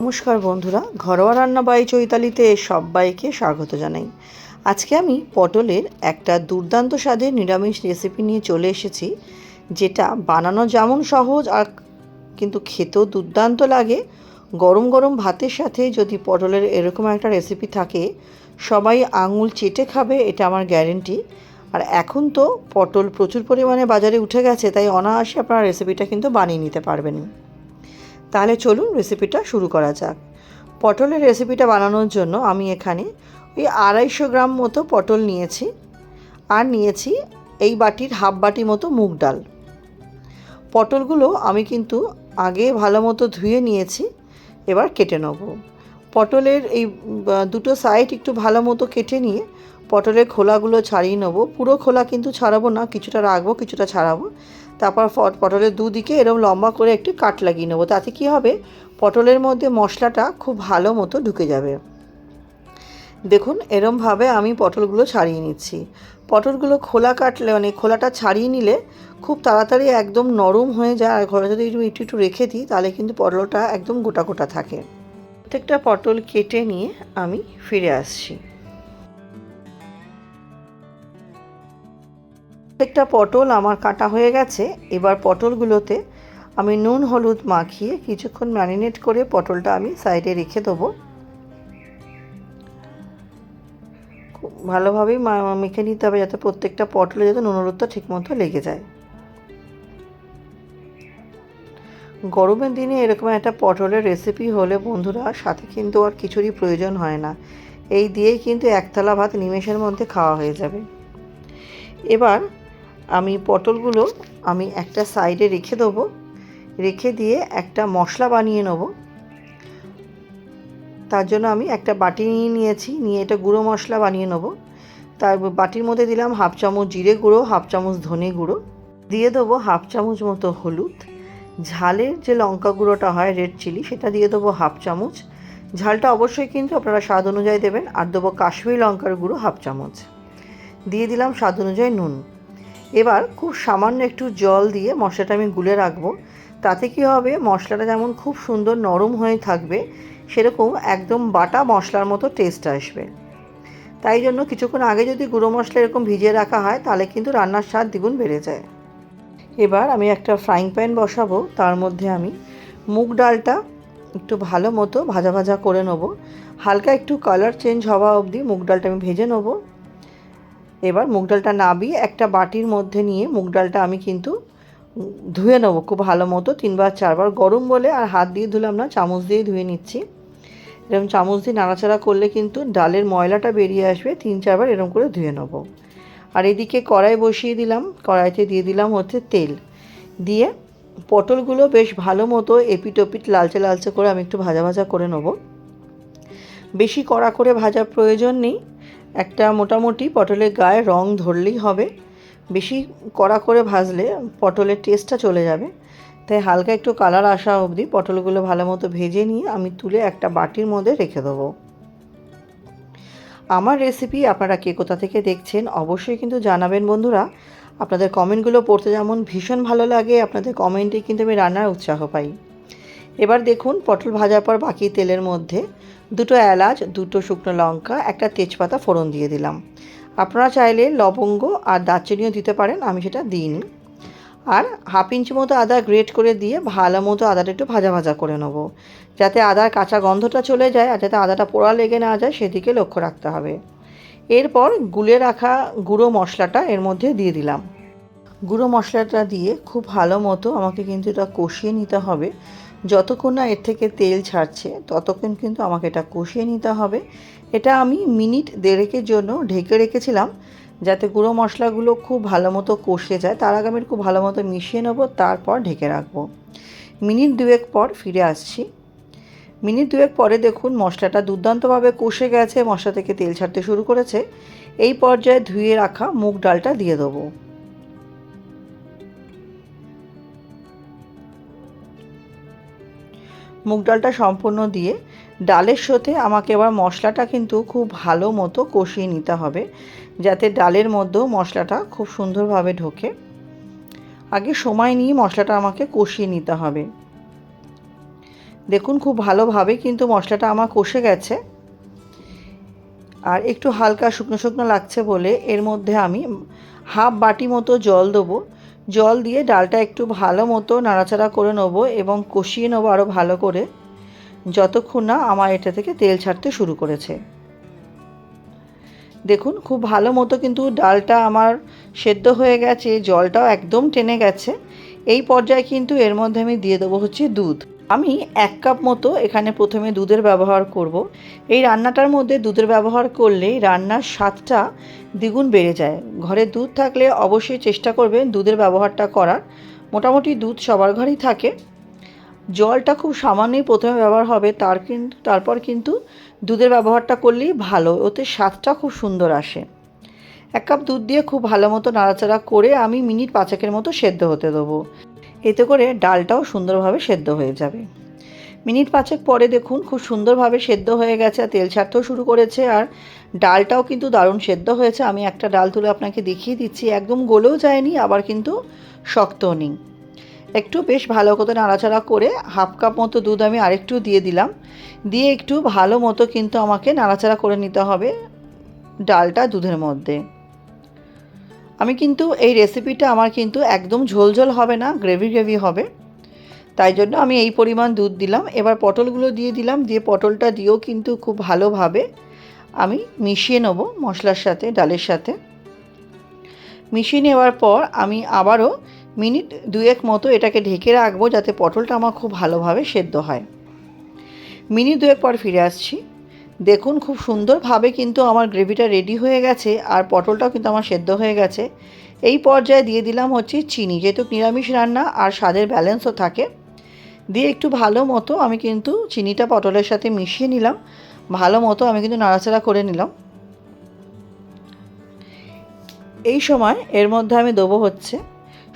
নমস্কার বন্ধুরা, ঘরোয়া রান্না বাই চৈতালিতে সবাইকে স্বাগত জানাই। আজকে আমি পটলের একটা দুর্দান্ত স্বাদের নিরামিষ রেসিপি নিয়ে চলে এসেছি, যেটা বানানো যেমন সহজ আর কিন্তু খেতেও দুর্দান্ত লাগে। গরম গরম ভাতের সাথে যদি পটলের এরকম একটা রেসিপি থাকে, সবাই আঙুল চেটে খাবে, এটা আমার গ্যারেন্টি। আর এখন তো পটল প্রচুর পরিমাণে বাজারে উঠে গেছে, তাই অনায়াসে আপনারা রেসিপিটা কিন্তু বানিয়ে নিতে পারবেন। তাহলে চলুন রেসিপিটা শুরু করা যাক। পটলের রেসিপিটা বানানোর জন্য আমি এখানে ওই 250 গ্রাম মতো পটল নিয়েছি, আর নিয়েছি এই বাটির হাফ বাটি মতো মুগ ডাল। পটলগুলো আমি কিন্তু আগে ভালো মতো ধুয়ে নিয়েছি, এবার কেটে নেব। পটলের এই দুটো সাইড একটু ভালো মতো কেটে নিয়ে পটলের খোলাগুলো ছাড়িয়ে নেব। পুরো খোলা কিন্তু ছাড়াবো না, কিছুটা রাখবো, কিছুটা ছাড়াবো। তারপর পটলের দুদিকে এরকম লম্বা করে একটু কাট লাগিয়ে নেবো। তাতে কি হবে, পটলের মধ্যে মশলাটা খুব ভালো মতো ঢুকে যাবে। দেখুন, এরমভাবে আমি পটলগুলো ছাড়িয়ে নিচ্ছি। পটলগুলো খোলা কাটলে খোলাটা ছাড়িয়ে নিলে খুব তাড়াতাড়ি একদম নরম হয়ে যায়। আর ঘরে যদি একটু একটু রেখে দিই, তাহলে কিন্তু পটলটা একদম গোটা গোটা থাকে। প্রত্যেকটা পটল কেটে নিয়ে আমি ফিরে আসছি। প্রত্যেকটা পটল আমার কাটা হয়ে গেছে। এবার পটলগুলোতে আমি নুন হলুদ মাখিয়ে কিছুক্ষণ ম্যারিনেট করে পটলটা আমি সাইডে রেখে দেবো। খুব ভালোভাবেই মেখে নিতে হবে, যাতে প্রত্যেকটা পটলে যাতে নুন হলুদটা ঠিকমতো লেগে যায়। গরমের দিনে এরকম একটা পটলের রেসিপি হলে বন্ধুরা, সাথে কিন্তু আর কিছুরই প্রয়োজন হয় না। এই দিয়েই কিন্তু একতলা ভাত নিমেষের মধ্যে খাওয়া হয়ে যাবে। এবার আমি পটলগুলো একটা সাইডে রেখে দেবো। রেখে দিয়ে একটা মশলা বানিয়ে নেব। তার জন্য আমি একটা বাটি নিয়েছি, নিয়ে এটা গুঁড়ো মশলা বানিয়ে নেব। তার বাটির মধ্যে দিলাম হাফ চামচ জিরে গুঁড়ো, হাফ চামচ ধনে গুঁড়ো, দিয়ে দেবো হাফ চামচ মতো হলুদ। ঝালের যে লঙ্কা গুঁড়োটা হয় রেড চিলি, সেটা দিয়ে দেবো হাফ চামচ। ঝালটা অবশ্যই কিন্তু আপনারা স্বাদ অনুযায়ী দেবেন। আর দেবো কাশ্মীরি লঙ্কার গুঁড়ো হাফ চামচ। দিয়ে দিলাম স্বাদ অনুযায়ী নুন। এবার খুব সামান্য একটু জল দিয়ে মশলাটা আমি গুলে রাখবো। তাতে কি হবে, মশলাটা যেমন খুব সুন্দর নরম হয়ে থাকবে, সেরকম একদম বাটা মশলার মতো টেস্ট আসবে। তাই জন্য কিছুক্ষণ আগে যদি গুঁড়ো মশলা এরকম ভিজিয়ে রাখা হয়, তাহলে কিন্তু রান্নার স্বাদ দ্বিগুণ বেড়ে যায়। এবার আমি একটা ফ্রাইং প্যান বসাবো। তার মধ্যে আমি মুগ ডালটা একটু ভালো মতো ভাজা ভাজা করে নেব। হালকা একটু কালার চেঞ্জ হওয়া অবধি মুগ ডালটা আমি ভেজে নেব। এবার মুগ ডালটা নাবিয়ে একটা বাটির মধ্যে নিয়ে মুগ ডালটা আমি কিন্তু ধুয়ে নেবো খুব ভালো মতো, 3বার 4বার। গরম বলে আর হাত দিয়ে ধুলাম না, চামচ দিয়েই ধুয়ে নিচ্ছি। এরকম চামচ দিয়ে নাড়াচাড়া করলে কিন্তু ডালের ময়লাটা বেরিয়ে আসবে। 3-4বার এরকম করে ধুয়ে নেবো। আর এদিকে কড়াই বসিয়ে দিলাম। কড়াইতে দিয়ে দিলাম তেল। দিয়ে পটলগুলো বেশ ভালো মতো এপিট ওপিট লালচে লালচে করে আমি একটু ভাজা ভাজা করে নেব। বেশি কড়া করে ভাজার প্রয়োজন নেই, একটা মোটামুটি পটলের গায়ে রং ধরলেই হবে। বেশি কড়া করে ভাজলে পটলের টেস্টটা চলে যাবে। তাই হালকা একটু কালার আসা অবধি পটলগুলো ভালো মতো ভেজে নিয়ে আমি তুলে একটা বাটির মধ্যে রেখে দেবো। আমার রেসিপি আপনারা কে কোথা থেকে দেখছেন অবশ্যই কিন্তু জানাবেন বন্ধুরা। আপনাদের কমেন্টগুলো পড়তে যেমন ভীষণ ভালো লাগে, আপনাদের কমেন্টে কিন্তু আমি রান্নার উৎসাহ পাই। এবার দেখুন, পটল ভাজার পর বাকি তেলের মধ্যে 2টো এলাচ, 2টো শুকনো লঙ্কা, একটা তেজপাতা ফোড়ন দিয়ে দিলাম। আপনারা চাইলে লবঙ্গ আর দারচিনিও দিতে পারেন, আমি সেটা দিইনি। আর হাফ ইঞ্চি মতো আদা গ্রেট করে দিয়ে ভালো মতো আদাটা একটু ভাজা ভাজা করে নেব, যাতে আদার কাঁচা গন্ধটা চলে যায় আর যাতে আদাটা পোড়া লেগে না যায়, সেদিকে লক্ষ্য রাখতে হবে। এরপর গুলে রাখা গুঁড়ো মশলাটা এর মধ্যে দিয়ে দিলাম। গুঁড়ো মশলাটা দিয়ে খুব ভালো মতো আমাকে কিন্তু এটা কষিয়ে নিতে হবে। যতক্ষণ না এর থেকে তেল ছাড়ছে ততক্ষণ কিন্তু আমাকে এটা কষিয়ে নিতে হবে। এটা আমি মিনিট 1.5-এর জন্য ঢেকে রেখেছিলাম, যাতে গুঁড়ো মশলাগুলো খুব ভালো মতো কষে যায়। তার আগে আমি খুব ভালো মতো মিশিয়ে নেব, তারপর ঢেকে রাখবো। মিনিট 2 পর ফিরে আসছি। মিনিট 2 পরে দেখুন, মশলাটা দুর্দান্তভাবে কষে গেছে, মশলা থেকে তেল ছাড়তে শুরু করেছে। এই পর্যায়ে ধুয়ে রাখা মুগ ডালটা দিয়ে দেবো। মুগ ডালটা সম্পূর্ণ দিয়ে ডালের সাথে আমাকে এবার মশলাটা কিন্তু খুব ভালো মতো কষিয়ে নিতে হবে, যাতে ডালের মধ্যেও মশলাটা খুব সুন্দরভাবে ঢোকে। আগে সময় নিয়ে মশলাটা আমাকে কষিয়ে নিতে হবে। দেখুন খুব ভালোভাবে কিন্তু মশলাটা আমার কষে গেছে। আর একটু হালকা শুকনো শুকনো লাগছে বলে এর মধ্যে আমি হাফ বাটি মতো জল দেবো। জল দিয়ে ডালটা একটু ভালো মতো নাড়াচাড়া করে নেবো এবং কষিয়ে নেবো আরও ভালো করে, যতক্ষণ না আমার এটা থেকে তেল ছাড়তে শুরু করেছে। দেখুন খুব ভালো মতো কিন্তু ডালটা আমার সেদ্ধ হয়ে গেছে, জলটাও একদম টেনে গেছে। এই পর্যায়ে কিন্তু এর মধ্যে আমি দিয়ে দেবো হচ্ছে দুধ। আমি 1 কাপ মতো এখানে প্রথমে দুধের ব্যবহার করব। এই রান্নাটার মধ্যে দুধের ব্যবহার করলে রান্নার স্বাদটা দ্বিগুণ বেড়ে যায়। ঘরে দুধ থাকলে অবশ্যই চেষ্টা করবেন দুধের ব্যবহারটা করার। মোটামুটি দুধ সবার ঘরেই থাকে। জলটা খুব সামান্যই প্রথমে ব্যবহার হবে, তারপর কিন্তু দুধের ব্যবহারটা করলেই ভালো, ওতে স্বাদটা খুব সুন্দর আসে। 1 কাপ দুধ দিয়ে খুব ভালো মতো নাড়াচাড়া করে আমি মিনিট 5 মতো সেদ্ধ হতে দেবো। এতে করে ডালটাও সুন্দরভাবে সেদ্ধ হয়ে যাবে। মিনিট 5 পরে দেখুন খুব সুন্দরভাবে সেদ্ধ হয়ে গেছে, আর তেল ছাড়তেও শুরু করেছে, আর ডালটাও কিন্তু দারুণ সেদ্ধ হয়েছে। আমি একটা ডাল তুলে আপনাকে দেখিয়ে দিচ্ছি, একদম গলেও যায়নি আবার কিন্তু শক্তও নেই। একটু বেশ ভালো করে নাড়াচাড়া করে হাফ কাপ মতো দুধ আমি আরেকটু দিয়ে দিলাম। দিয়ে একটু ভালো মতো কিন্তু আমাকে নাড়াচাড়া করে নিতে হবে ডালটা দুধের মধ্যে। আমি কিন্তু এই রেসিপিটা আমার কিন্তু একদম ঝোল হবে না, গ্রেভি হবে, তাই জন্য আমি এই পরিমাণ দুধ দিলাম। এবার পটলগুলো দিয়ে দিলাম, দিয়ে পটলটা দিয়েও কিন্তু খুব ভালোভাবে আমি মিশিয়ে নেব মশলার সাথে, ডালের সাথে। মিশিয়ে নেওয়ার পর আমি আবারও মিনিট 2 মতো এটাকে ঢেকে রাখবো, যাতে পটলটা আমার খুব ভালোভাবে সেদ্ধ হয়। মিনিট 2 পর ফিরে আসছি। দেখুন খুব সুন্দরভাবে কিন্তু আমার গ্রেভিটা রেডি হয়ে গেছে, আর পটলটাও কিন্তু আমার সেদ্ধ হয়ে গেছে। এই পর্যায়ে দিয়ে দিলাম হচ্ছে চিনি, যেহেতু নিরামিষ রান্না আর স্বাদের ব্যালেন্সও থাকে। দিয়ে একটু ভালো মতো আমি কিন্তু চিনিটা পটলের সাথে মিশিয়ে নিলাম, ভালো মতো আমি কিন্তু নাড়াচাড়া করে নিলাম। এই সময় এর মধ্যে আমি দেবো হচ্ছে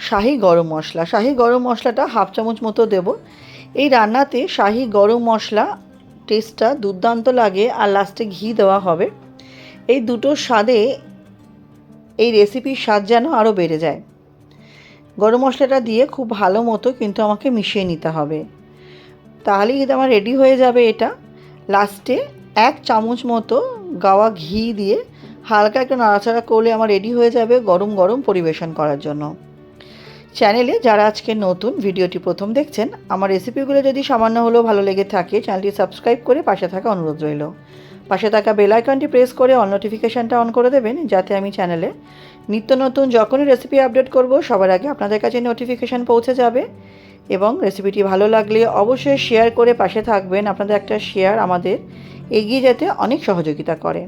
শাহি গরম মশলা। শাহি গরম মশলাটা হাফ চামচ মতো দেব। এই রান্নাতে শাহি গরম মশলা টেস্টটা দুর্দান্ত লাগে, আর লাস্টে ঘি দেওয়া হবে। এই দুটোর স্বাদে এই রেসিপির স্বাদ যেন আরও বেড়ে যায়। গরম মশলাটা দিয়ে খুব ভালো মতো কিন্তু আমাকে মিশিয়ে নিতে হবে, তাহলেই কিন্তু আমার রেডি হয়ে যাবে এটা। লাস্টে 1 চামচ মতো গাওয়া ঘি দিয়ে হালকা একটু নাড়াচাড়া করলে আমার রেডি হয়ে যাবে গরম গরম পরিবেশন করার জন্য। চ্যানেলে যারা আজকে নতুন ভিডিওটি প্রথম দেখছেন, আমার রেসিপিগুলো যদি সামান্য হলেও ভালো লেগে থাকে চ্যানেলটি সাবস্ক্রাইব করে পাশে থাকা অনুরোধ রইল। পাশে থাকা বেল আইকনটি প্রেস করে অল নোটিফিকেশানটা অন করে দেবেন, যাতে আমি চ্যানেলে নিত্য নতুন যখনই রেসিপি আপডেট করব সবার আগে আপনাদের কাছে নোটিফিকেশান পৌঁছে যাবে। এবং রেসিপিটি ভালো লাগলে অবশ্যই শেয়ার করে পাশে থাকবেন। আপনাদের একটা শেয়ার আমাদের এগিয়ে যেতে অনেক সহযোগিতা করে।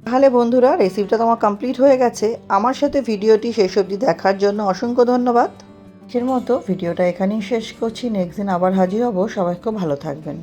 তাহলে বন্ধুরা, রেসিপিটা তো আমার কমপ্লিট হয়ে গেছে। আমার সাথে ভিডিওটি শেষ অবধি দেখার জন্য অসংখ্য ধন্যবাদ। এর মতো ভিডিওটা এখানেই শেষ করছি। নেক্সট দিন আবার হাজির হব। সবাই খুব ভালো থাকবেন।